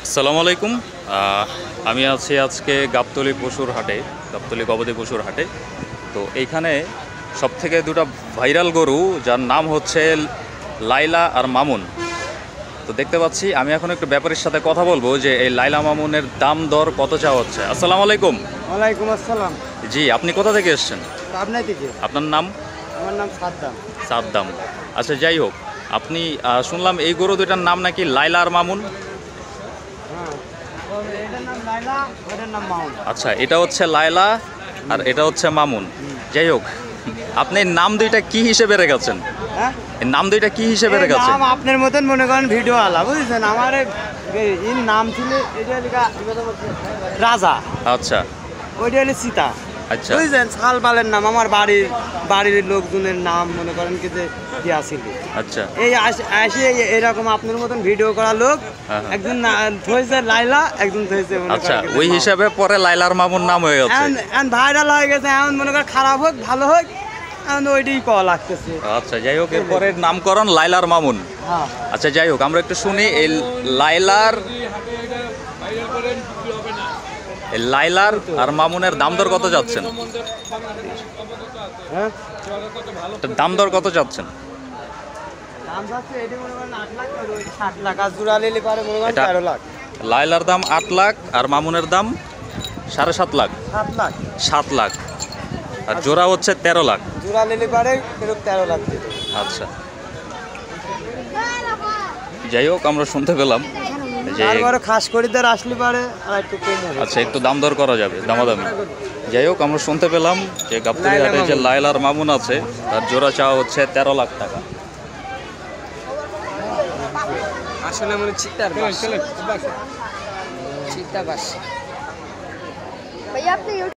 আসসালামু আলাইকুম। আমি আছি আজকে গাবতলী পশুর হাটে, গাবতলী গবাদি পশুর হাটে। তো এইখানে সবথেকে দুটো ভাইরাল গরু, যার নাম হচ্ছে লাইলা আর মামুন। তো দেখতে পাচ্ছি, আমি এখন একটু ব্যাপারীর সাথে কথা বলবো যে এই লাইলা মামুনের দাম দর কত চাওয়া হচ্ছে। আসসালামু আলাইকুম। ওয়ালাইকুম আসসালাম। জি, আপনি কোথা থেকে এসেছেন? পাবনা থেকে। আপনার নাম? আমার নাম সাদ্দাম। সাদ্দাম। আচ্ছা, যাই হোক, আপনি শুনলাম এই গরু দুটার নাম নাকি লাইলা আর মামুন। হ্যাঁ, এটার নাম লাইলা, ওটার নাম মাউন। আচ্ছা, এটা হচ্ছে লায়লা আর এটা হচ্ছে মামুন। যাই হোক, আপনি নাম দুইটা কি হিসেবে রেখেছেন? হ্যাঁ, এই নাম দুইটা কি হিসেবে এই রেখেছেন? নাম আপনার মতন মনে করেন ভিডিও আলা, বুঝছেন? আমার এই নাম ছিল এটা লেখা রাজা, আচ্ছা ওইটা হলো সীতা। আচ্ছা বুঝছেন, সালবালের নাম আমার বাড়ির লোকজনের নাম মনে করেন কি যে দেওয়া ছিল। আচ্ছা এই আসে এরকম আপনার মতন ভিডিও করা লোক, হ্যাঁ, হ্যাঁ। একজন থইছে লাইলা, একজন থইছে মনে আচ্ছা, করেন কি যে ওই মাউন। হিসাবে পরে লাইলার মামুন নাম হয়ে গেছে। এখন ভাইরাল হয়ে গেছে, এখন মনে কর খারাপ হোক ভালো হোক, এখন ওইটাই কল লাগতেছে। আচ্ছা, যাই হোক, এরপরে নামকরণ লাইলার মামুন। হ্যাঁ, আচ্ছা, যাই হোক, আমরা একটু শুনি এই লাইলার আর মামুনের দাম দর কত যাচ্ছেন? হ্যাঁ, এটার দাম দর কত যাচ্ছেন? দাম যাচ্ছে এটি মনে করেন 8 লাখ আর ওই 7 লাখ, আর জোড়া নিলে পারে মনে করেন এটা- 13 লাখ। লাইলার দাম 8 লাখ আর মামুনের দাম 7.5 লাখ। 7 লাখ 7 লাখ আর জোড়া হচ্ছে 13 লাখ। জোড়া নিলে পারে এরকম 13 লাখ দিতে। আচ্ছা, যাই হোক, আমরা শুনতে পেলাম যে তারপরে খাস খরিদ্দার আসলে পারে আর একটু কম হবে। আচ্ছা, একটু দাম দর করা যাবে, দামাদামি। যাই হোক, আমরা শুনতে পেলাম যে গাবতলী লায়লা হাটে যে মামুন। লায়লার মামুন আছে, তার জোড়া চাওয়া হচ্ছে 13 লাখ টাকা। আসলে মনে চিত্তার বাস। চিত্তা বাস। भैया आपने